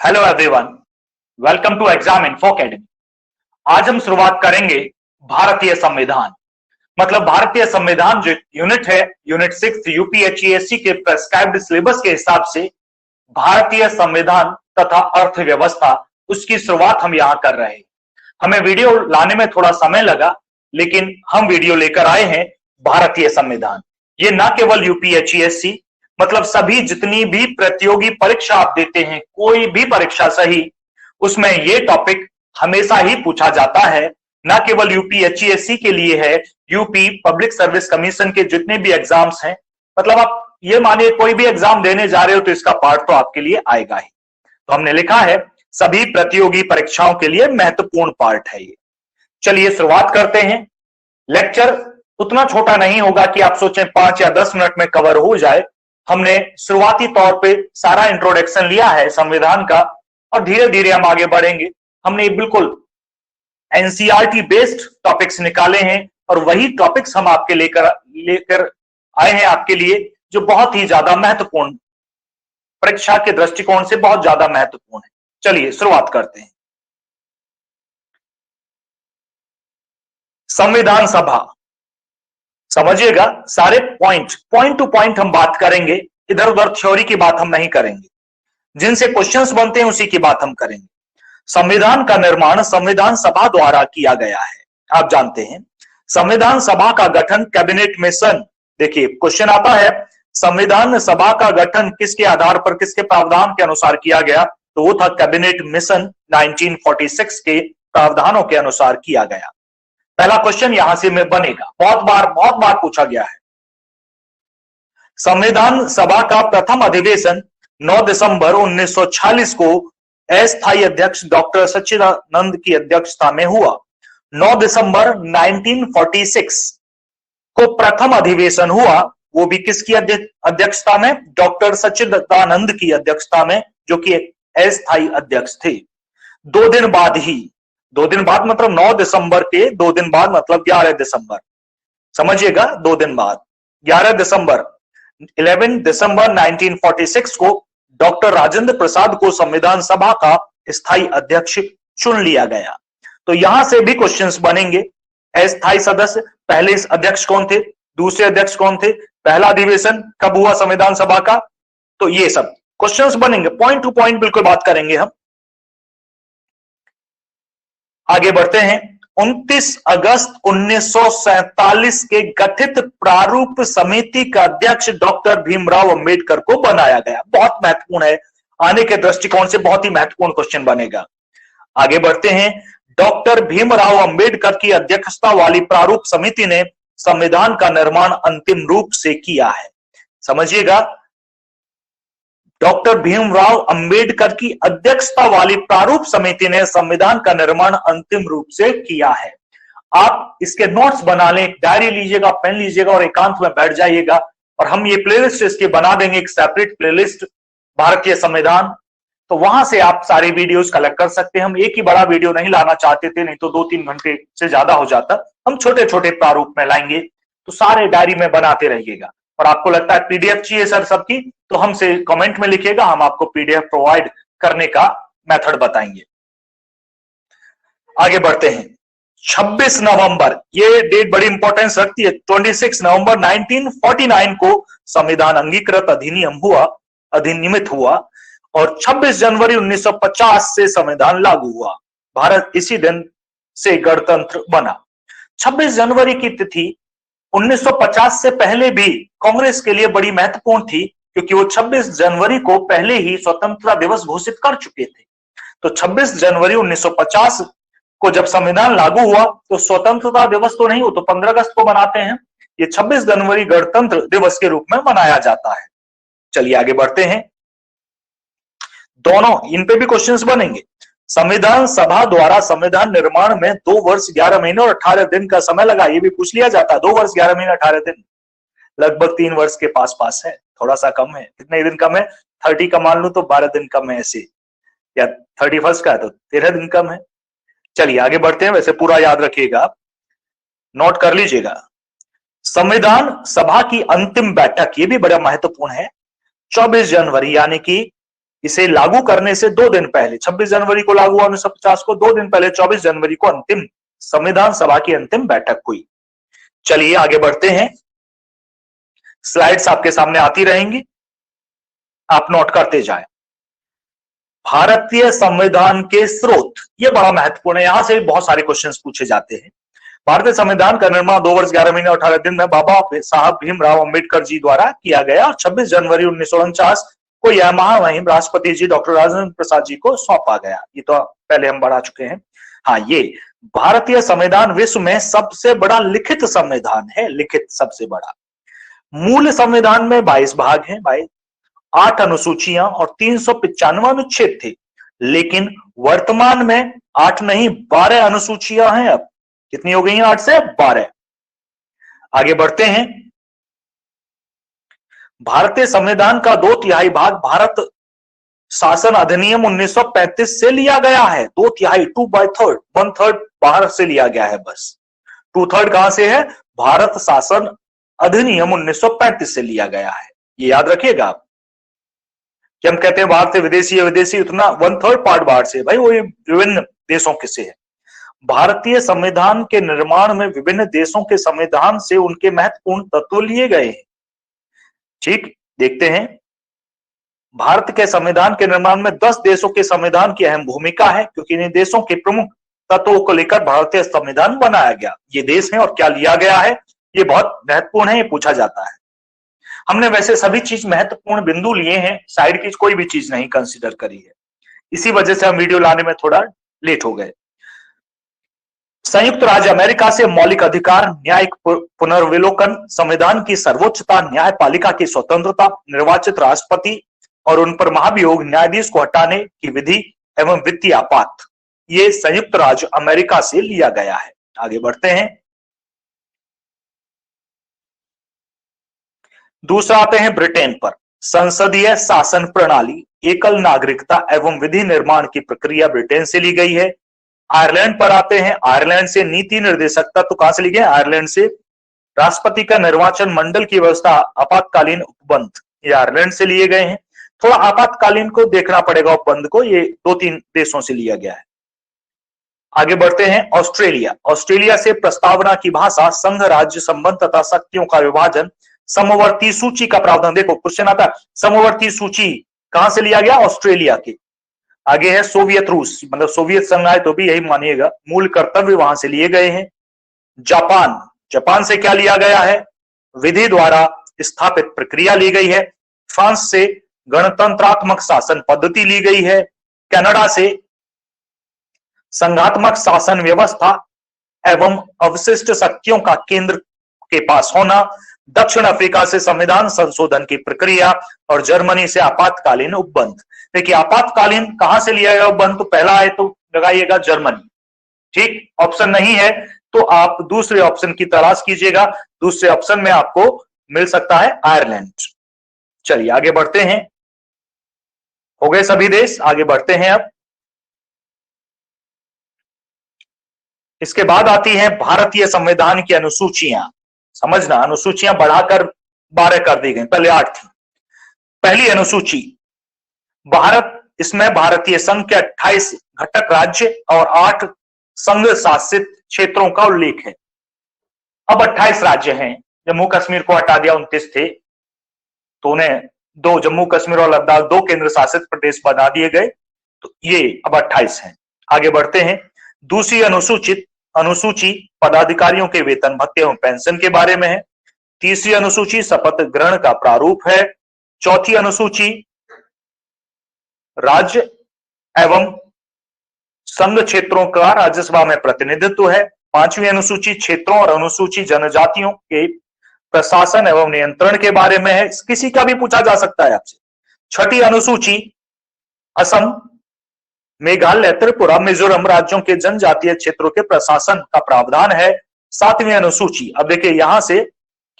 Hello everyone, welcome to exam info academy. आज हम शुरुआत करेंगे भारतीय संविधान, मतलब भारतीय संविधान जो यूनिट है, यूनिट 6 यूपीएचईएससी के प्रेस्क्राइब्ड सिलेबस के हिसाब से भारतीय संविधान तथा अर्थव्यवस्था, उसकी शुरुआत हम यहां कर रहे हैं। हमें वीडियो लाने में थोड़ा समय लगा, लेकिन हम वीडियो लेकर आए हैं भारतीय संविधान। ये ना केवल यूपीएचईएससी, मतलब सभी जितनी भी प्रतियोगी परीक्षा आप देते हैं, कोई भी परीक्षा सही, उसमें ये टॉपिक हमेशा ही पूछा जाता है। ना केवल यूपीएचईएससी के लिए है, यूपी पब्लिक सर्विस कमीशन के जितने भी एग्जाम्स हैं, मतलब आप ये मानिए कोई भी एग्जाम देने जा रहे हो तो इसका पार्ट तो आपके लिए आएगा ही। तो हमने लिखा है सभी प्रतियोगी परीक्षाओं के लिए महत्वपूर्ण पार्ट है ये। चलिए शुरुआत करते हैं। लेक्चर उतना छोटा नहीं होगा कि आप सोचें 5 या 10 मिनट में कवर हो जाए। हमने शुरुआती तौर पे सारा इंट्रोडक्शन लिया है संविधान का और धीरे धीरे हम आगे बढ़ेंगे। हमने बिल्कुल एनसीईआरटी बेस्ड टॉपिक्स निकाले हैं और वही टॉपिक्स हम आपके लेकर आए हैं आपके लिए, जो बहुत ही ज्यादा महत्वपूर्ण, परीक्षा के दृष्टिकोण से बहुत ज्यादा महत्वपूर्ण है। चलिए शुरुआत करते हैं। संविधान सभा, समझिएगा सारे पॉइंट टू पॉइंट हम बात करेंगे, इधर उधर थ्योरी की बात हम नहीं करेंगे। जिनसे क्वेश्चंस बनते हैं उसी की बात हम करेंगे। संविधान का निर्माण संविधान सभा द्वारा किया गया है। आप जानते हैं संविधान सभा का गठन कैबिनेट मिशन, देखिए क्वेश्चन आता है संविधान सभा का गठन किसके आधार पर, किसके प्रावधान के अनुसार किया गया, तो वो था कैबिनेट मिशन 1946 के प्रावधानों के अनुसार किया गया। पहला क्वेश्चन यहां से में बनेगा, बहुत बार पूछा गया है। संविधान सभा का प्रथम अधिवेशन 9 दिसंबर 1946 को अस्थायी अध्यक्ष डॉक्टर सच्चिदानंद की अध्यक्षता में हुआ। 9 दिसंबर 1946 को प्रथम अधिवेशन हुआ, वो भी किसकी अध्यक्षता में, डॉक्टर सच्चिदानंद की अध्यक्षता में, जो कि अस्थायी अध्यक्ष थे। 2 दिन बाद ही, 2 दिन बाद मतलब 9 दिसंबर के 2 दिन बाद मतलब 11 दिसंबर, समझिएगा 2 दिन बाद 11 दिसंबर 11 दिसंबर 1946 को डॉक्टर राजेंद्र प्रसाद को संविधान सभा का स्थायी अध्यक्ष चुन लिया गया। तो यहां से भी क्वेश्चंस बनेंगे। अस्थायी सदस्य, पहले अध्यक्ष कौन थे, दूसरे अध्यक्ष कौन थे, पहला अधिवेशन कब हुआ संविधान सभा का, तो ये सब क्वेश्चंस बनेंगे। पॉइंट टू पॉइंट बिल्कुल बात करेंगे हम। आगे बढ़ते हैं। 29 अगस्त 1947 के गठित प्रारूप समिति का अध्यक्ष डॉक्टर भीमराव अंबेडकर को बनाया गया। बहुत महत्वपूर्ण है, आने के दृष्टिकोण से बहुत ही महत्वपूर्ण क्वेश्चन बनेगा। आगे बढ़ते हैं। डॉक्टर भीमराव अंबेडकर की अध्यक्षता वाली प्रारूप समिति ने संविधान का निर्माण अंतिम रूप से किया है। समझिएगा, डॉक्टर भीमराव अंबेडकर की अध्यक्षता वाली प्रारूप समिति ने संविधान का निर्माण अंतिम रूप से किया है। आप इसके नोट्स बना लें, डायरी लीजिएगा, पेन लीजिएगा और एकांत में बैठ जाइएगा और हम ये प्लेलिस्ट इसके बना देंगे, एक सेपरेट प्लेलिस्ट भारतीय संविधान। तो वहां से आप सारे वीडियोस कलेक्ट कर सकते हैं। हम एक ही बड़ा वीडियो नहीं लाना चाहते थे, नहीं तो 2-3 घंटे से ज्यादा हो जाता। हम छोटे छोटे प्रारूप में लाएंगे, तो सारे डायरी में बनाते रहिएगा। और आपको लगता है पीडीएफ चाहिए सर सबकी, तो हमसे कमेंट में लिखिएगा, हम आपको पीडीएफ प्रोवाइड करने का मेथड बताएंगे। आगे बढ़ते हैं। 26 नवंबर, ये डेट बड़ी इंपॉर्टेंस रखती है। 26 नवंबर 1949 को संविधान अंगीकृत अधिनियमित हुआ और 26 जनवरी 1950 से संविधान लागू हुआ। भारत इसी दिन से गणतंत्र बना। 26 जनवरी की तिथि 1950 से पहले भी कांग्रेस के लिए बड़ी महत्वपूर्ण थी, क्योंकि वो 26 जनवरी को पहले ही स्वतंत्रता दिवस घोषित कर चुके थे। तो 26 जनवरी 1950 को जब संविधान लागू हुआ तो स्वतंत्रता दिवस तो नहीं, वो तो 15 अगस्त को मनाते हैं। ये 26 जनवरी गणतंत्र दिवस के रूप में मनाया जाता है। चलिए आगे बढ़ते हैं। दोनों इन पे भी क्वेश्चंस बनेंगे। संविधान सभा द्वारा संविधान निर्माण में 2 वर्ष 11 महीने और 18 दिन का समय लगा, ये भी पूछ लिया जाता है। 2 वर्ष 11 महीने 18 दिन, लगभग 3 वर्ष के पास है, थोड़ा सा कम है। कितने दिन कम है, 30 का मान लू तो 12 दिन कम है ऐसे, या 31 का है तो 13 दिन कम है। चलिए आगे बढ़ते हैं। वैसे पूरा याद रखिएगा, नोट कर लीजिएगा। संविधान सभा की अंतिम बैठक, ये भी बड़ा महत्वपूर्ण है, 24 जनवरी यानी कि इसे लागू करने से 2 दिन पहले 26 जनवरी को लागू हुआ 1950 को, 2 दिन पहले 24 जनवरी को अंतिम संविधान सभा की अंतिम बैठक हुई। चलिए आगे बढ़ते हैं, स्लाइड्स आपके सामने आती रहेंगी, आप नोट करते जाएं। भारतीय संविधान के स्रोत, यह बड़ा महत्वपूर्ण है, यहां से बहुत सारे क्वेश्चंस पूछे जाते हैं। भारतीय संविधान का निर्माण 2 वर्ष 11 महीने 18 दिन में बाबा साहब भीमराव अंबेडकर जी द्वारा किया गया और 26 जनवरी 1949 को यह महामहिम राष्ट्रपति जी डॉक्टर राजेंद्र प्रसाद जी को सौंपा गया। ये तो पहले हम बढ़ा चुके हैं। हाँ, ये भारतीय संविधान विश्व में सबसे बड़ा लिखित संविधान है, लिखित सबसे बड़ा। मूल संविधान में 22 भाग हैं, 8 अनुसूचियां और 395 अनुच्छेद थे, लेकिन वर्तमान में 8 नहीं 12 अनुसूचियां हैं। अब कितनी हो गई हैं? 8 से 12। आगे बढ़ते हैं। भारतीय संविधान का 2/3 भाग भारत शासन अधिनियम 1935 से लिया गया है। 2/3, 2/3, 1/3 बाहर से लिया गया है, बस 2/3 कहां से है? भारत शासन अधिनियम 1935 से लिया गया है। ये याद रखिएगा आप कि हम कहते हैं बाहर से विदेशी है, विदेशी उतना 1/3 पार्ट बाहर से, भाई वो विभिन्न देशों के से है। भारतीय संविधान के निर्माण में विभिन्न देशों के संविधान से उनके महत्वपूर्ण तत्व लिए गए हैं। ठीक, देखते हैं। भारत के संविधान के निर्माण में 10 देशों के संविधान की अहम भूमिका है, क्योंकि इन देशों के प्रमुख तत्वों को लेकर भारतीय संविधान बनाया गया। ये देश है और क्या लिया गया है, ये बहुत महत्वपूर्ण है, ये पूछा जाता है। हमने वैसे सभी चीज महत्वपूर्ण बिंदु लिए हैं, साइड की कोई भी चीज नहीं कंसीडर करी है, इसी वजह से हम वीडियो लाने में थोड़ा लेट हो गए। संयुक्त राज्य अमेरिका से मौलिक अधिकार, न्यायिक पुनर्विलोकन, संविधान की सर्वोच्चता, न्यायपालिका की स्वतंत्रता, निर्वाचित राष्ट्रपति और उन पर महाभियोग न्यायाधीश को हटाने की विधि एवं वित्तीय आपात, ये संयुक्त राज्य अमेरिका से लिया गया है। आगे बढ़ते हैं। दूसरा आते हैं ब्रिटेन पर। संसदीय शासन प्रणाली, एकल नागरिकता एवं विधि निर्माण की प्रक्रिया ब्रिटेन से ली गई है। आयरलैंड पर आते हैं। आयरलैंड से नीति निर्देशक तत्व कहां से लिए गए? आयरलैंड से। राष्ट्रपति का निर्वाचन मंडल की व्यवस्था, आपातकालीन उपबंध, ये आयरलैंड से लिए गए हैं। थोड़ा आपातकालीन को देखना पड़ेगा, उपबंध को, ये 2-3 देशों से लिया गया है। आगे बढ़ते हैं। ऑस्ट्रेलिया। ऑस्ट्रेलिया से प्रस्तावना की भाषा, संघ राज्य संबंध तथा शक्तियों का विभाजन, समवर्ती सूची का प्रावधान। देखो क्वेश्चन आता है, समवर्ती सूची कहां से लिया गया? ऑस्ट्रेलिया के। आगे है सोवियत रूस, मतलब सोवियत संघ आए तो भी यही मानिएगा, मूल कर्तव्य वहां से लिए गए हैं। जापान। जापान से क्या लिया गया है? विधि द्वारा स्थापित प्रक्रिया ली गई है। फ्रांस से गणतंत्रात्मक शासन पद्धति ली गई है। कनाडा से संघात्मक शासन व्यवस्था एवं अवशिष्ट शक्तियों का केंद्र के पास होना। दक्षिण अफ्रीका से संविधान संशोधन की प्रक्रिया और जर्मनी से आपातकालीन उपबंध। देखिए आपातकालीन कहां से लिया गया उपबंध? तो पहला है तो लगाइएगा जर्मनी। ठीक, ऑप्शन नहीं है तो आप दूसरे ऑप्शन की तलाश कीजिएगा, दूसरे ऑप्शन में आपको मिल सकता है आयरलैंड। चलिए आगे बढ़ते हैं। हो गए सभी देश, आगे बढ़ते हैं। अब इसके बाद आती है भारतीय संविधान की अनुसूचियां। समझना, अनुसूचियां बढ़ाकर 12 कर दी गई, पहले 8 थी। पहली अनुसूची भारत, इसमें भारतीय संघ के 28 घटक राज्य और 8 संघ शासित क्षेत्रों का उल्लेख है। अब 28 राज्य हैं, जम्मू कश्मीर को हटा दिया, 29 थे तो उन्हें 2, जम्मू कश्मीर और लद्दाख 2 केंद्र शासित प्रदेश बना दिए गए, तो ये अब 28 हैं। आगे बढ़ते हैं। दूसरी अनुसूची पदाधिकारियों के वेतन भत्ते एवं पेंशन के बारे में है। तीसरी अनुसूची शपथ ग्रहण का प्रारूप है। चौथी अनुसूची राज्य एवं संघ क्षेत्रों का राज्यसभा में प्रतिनिधित्व है। पांचवी अनुसूची क्षेत्रों और अनुसूची जनजातियों के प्रशासन एवं नियंत्रण के बारे में है, किसी का भी पूछा जा सकता है आपसे। छठी अनुसूची असम, मेघालय, त्रिपुरा, मिजोरम राज्यों के जनजातीय क्षेत्रों के प्रशासन का प्रावधान है। सातवीं अनुसूची, अब देखिए यहां से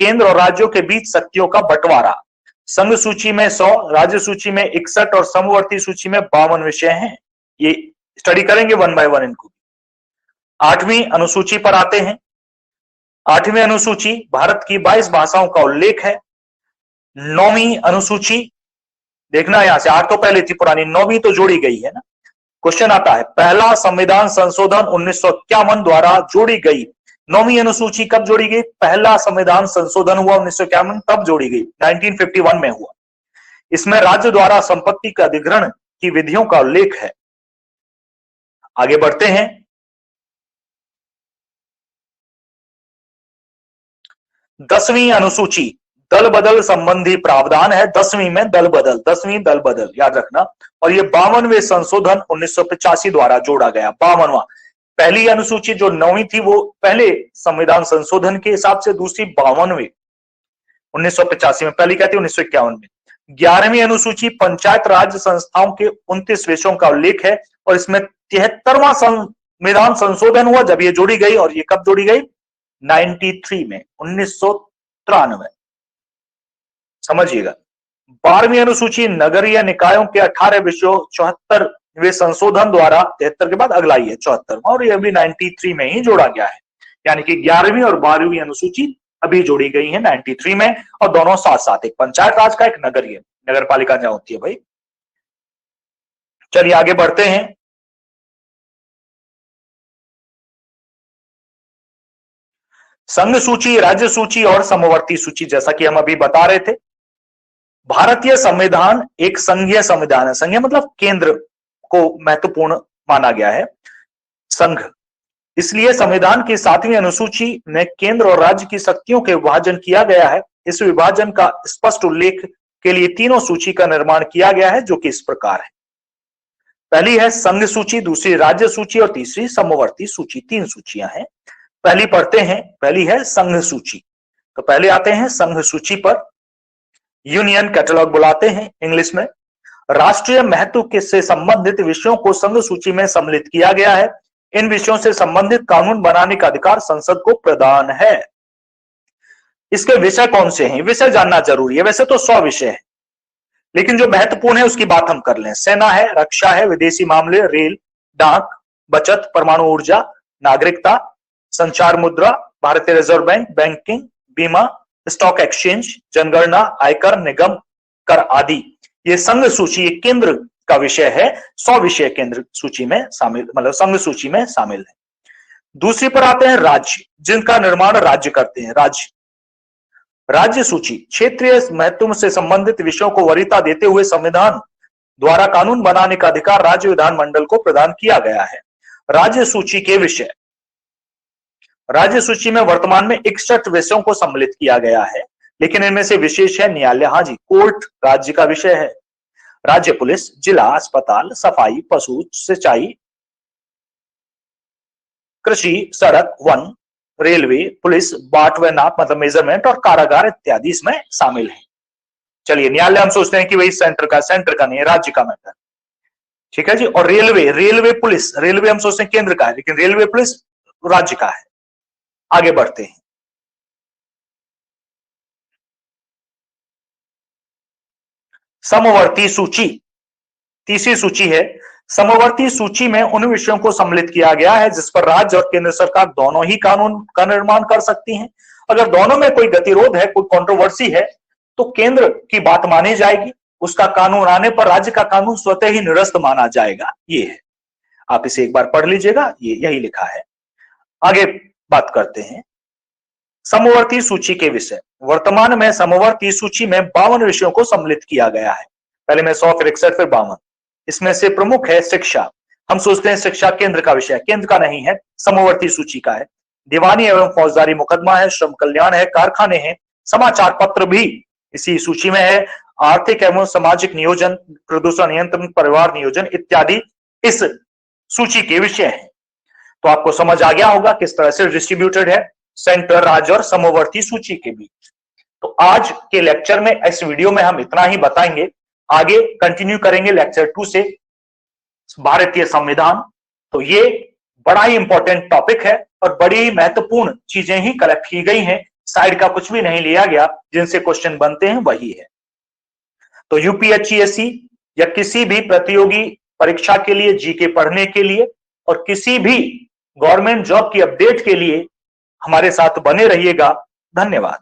केंद्र और राज्यों के बीच शक्तियों का बंटवारा। संघ सूची में 100, राज्य सूची में 61 और समवर्ती सूची में 52 विषय हैं। ये स्टडी करेंगे 1 बाय 1 इनको। 8वीं अनुसूची पर आते हैं। 8वीं अनुसूची भारत की 22 भाषाओं का उल्लेख है। 9वीं अनुसूची देखना यहां से 8 तो पहले थी पुरानी, 9वीं तो जोड़ी गई है ना। क्वेश्चन आता है, पहला संविधान संशोधन 1951 द्वारा जोड़ी गई 9वीं अनुसूची कब जोड़ी गई? पहला संविधान संशोधन हुआ 1951, तब जोड़ी गई, 1951 में हुआ। इसमें राज्य द्वारा संपत्ति के अधिग्रहण की विधियों का उल्लेख है। आगे बढ़ते हैं। 10वीं अनुसूची दल बदल संबंधी प्रावधान है। 10वीं में दल बदल, 10वीं दल बदल याद रखना। और ये 52वें संशोधन 1985 द्वारा जोड़ा गया, 52वां। पहली अनुसूची जो 9वीं थी वो पहले संविधान संशोधन के हिसाब से, दूसरी 52वें 1985 में, पहली क्या थी 1951 में। 11वीं अनुसूची पंचायत राज संस्थाओं के 29 विषयों का उल्लेख है और इसमें 73वां संविधान संशोधन हुआ जब ये जोड़ी गई। और ये कब जोड़ी गई? 93 में, 1993। समझिएगा। 12वीं अनुसूची नगरीय निकायों के 18 विषयों 74वें संशोधन द्वारा, 73 के बाद अगला ही है 74, और ये भी 93 में ही जोड़ा गया है। यानी कि 11वीं और 12वीं अनुसूची अभी जोड़ी गई है 93 में, और दोनों साथ साथ, एक पंचायत राज का, एक नगरीय, नगर पालिका जहां होती है भाई। चलिए आगे बढ़ते हैं। संघ सूची, राज्य सूची और समवर्ती सूची, जैसा कि हम अभी बता रहे थे। भारतीय संविधान एक संघीय संविधान है। संघीय मतलब केंद्र को महत्वपूर्ण माना गया है, संघ। इसलिए संविधान की 7वीं अनुसूची में केंद्र और राज्य की शक्तियों के विभाजन किया गया है। इस विभाजन का स्पष्ट उल्लेख के लिए तीनों सूची का निर्माण किया गया है, जो कि इस प्रकार है। पहली है संघ सूची, दूसरी राज्य सूची और तीसरी समवर्ती सूची। 3 सूचियां हैं। पहली पढ़ते हैं। पहली है संघ सूची। तो पहले आते हैं संघ सूची पर। यूनियन कैटलॉग बुलाते हैं इंग्लिश में। राष्ट्रीय महत्व के से संबंधित विषयों को संघ सूची में सम्मिलित किया गया है। इन विषयों से संबंधित कानून बनाने का अधिकार संसद को प्रदान है। इसके विषय कौन से हैं? विषय जानना जरूरी है। वैसे तो 100 विषय है, लेकिन जो महत्वपूर्ण है उसकी बात हम कर लें। सेना है, रक्षा है, विदेशी मामले, रेल, डाक, बचत, परमाणु ऊर्जा, नागरिकता, संचार, मुद्रा, भारतीय रिजर्व बैंक, बैंकिंग, बीमा, स्टॉक एक्सचेंज, जनगणना, आयकर, निगम कर आदि। ये संघ सूची केंद्र का विषय है। 100 विषय केंद्र सूची में शामिल, मतलब संघ सूची में शामिल है। दूसरी पर आते हैं राज्य, जिनका निर्माण राज्य करते हैं। राज्य सूची क्षेत्रीय महत्व से संबंधित विषयों को वरीयता देते हुए संविधान द्वारा कानून बनाने का अधिकार राज्य विधानमंडल को प्रदान किया गया है। राज्य सूची के विषय, राज्य सूची में वर्तमान में 61 विषयों को सम्मिलित किया गया है, लेकिन इनमें से विशेष है न्यायालय, हाँ जी, कोर्ट राज्य का विषय है। राज्य पुलिस, जिला अस्पताल, सफाई, पशु, सिंचाई, कृषि, सड़क, वन, रेलवे, पुलिस, बाट व नाप मतलब मेजरमेंट, और कारागार इत्यादि इसमें शामिल है। चलिए, न्यायालय हम सोचते हैं कि वही सेंटर का नहीं है, राज्य का मैटर, ठीक है जी। और रेलवे पुलिस, रेलवे हम सोचते हैं केंद्र का है, लेकिन रेलवे पुलिस राज्य का है। आगे बढ़ते हैं। समवर्ती सूची, तीसरी सूची है। समवर्ती सूची में उन विषयों को सम्मिलित किया गया है जिस पर राज्य और केंद्र सरकार दोनों ही कानून का निर्माण कर सकती हैं। अगर दोनों में कोई गतिरोध है, कोई कंट्रोवर्सी है, तो केंद्र की बात मानी जाएगी। उसका कानून आने पर राज्य का कानून स्वतः ही निरस्त माना जाएगा। ये है, आप इसे एक बार पढ़ लीजिएगा, ये यही लिखा है। आगे बात करते हैं समवर्ती सूची के विषय। वर्तमान में समवर्ती सूची में 52 विषयों को सम्मिलित किया गया है। पहले में 100, फिर 61, फिर 52। इसमें से प्रमुख है शिक्षा। हम सोचते हैं शिक्षा केंद्र का विषय, केंद्र का नहीं है, समवर्ती सूची का है। दीवानी एवं फौजदारी मुकदमा है, श्रम कल्याण है, कारखाने हैं, समाचार पत्र भी इसी सूची में है, आर्थिक एवं सामाजिक नियोजन, प्रदूषण नियंत्रण, परिवार नियोजन इत्यादि इस सूची के विषय हैं। तो आपको समझ आ गया होगा किस तरह से डिस्ट्रीब्यूटेड है सेंटर, राज्य और समवर्ती सूची के बीच। तो आज के लेक्चर में, इस वीडियो में हम इतना ही बताएंगे। आगे कंटिन्यू करेंगे लेक्चर 2 से, भारतीय संविधान। तो ये बड़ा ही इंपॉर्टेंट टॉपिक है और बड़ी महत्वपूर्ण चीजें ही कलेक्ट की गई हैं। साइड का कुछ भी नहीं लिया गया, जिनसे क्वेश्चन बनते हैं वही है। तो यूपीएचसीएससी या किसी भी प्रतियोगी परीक्षा के लिए, जीके पढ़ने के लिए और किसी भी गवर्नमेंट जॉब की अपडेट के लिए हमारे साथ बने रहिएगा। धन्यवाद।